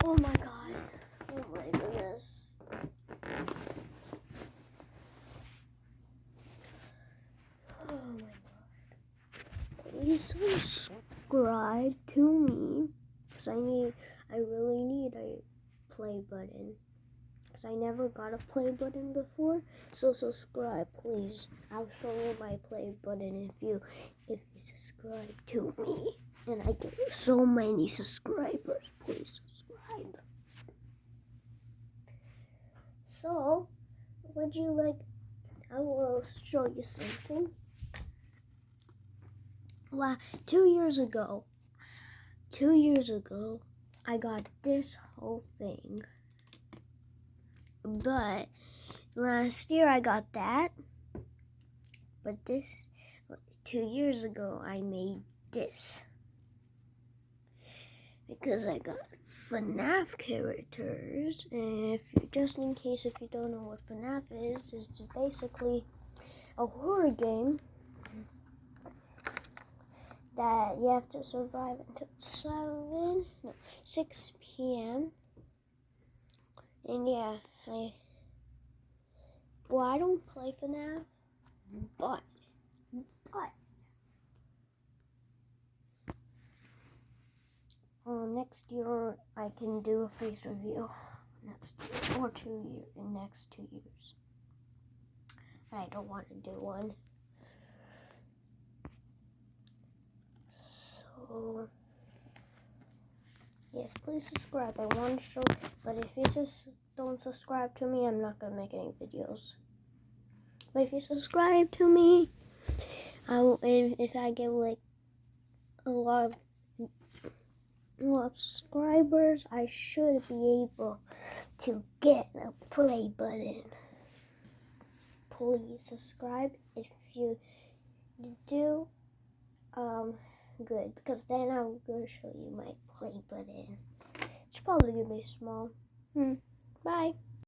Oh my god. Oh my goodness. Oh my god. Please subscribe to me. Because I really need a play button. Because I never got a play button before. So subscribe, please. I'll show you my play button if you subscribe to me. And I get so many subscribers. Please subscribe. So, would you like, I will show you something. 2 years ago, I got this whole thing. But last year I got that. But 2 years ago I made this. Because I got FNAF characters, and just in case if you don't know what FNAF is, it's basically a horror game that you have to survive until 6 p.m. And yeah, I don't play FNAF, but next year I can do a face review next year or next 2 years. I don't want to do one. So yes, please subscribe. I want to show, but if you just don't subscribe to me, I'm not gonna make any videos. But if you subscribe to me, if I get like a lot of subscribers, I should be able to get a play button. Please subscribe if you do. Good, because then I'm going to show you my play button. It's probably going to be small. Bye.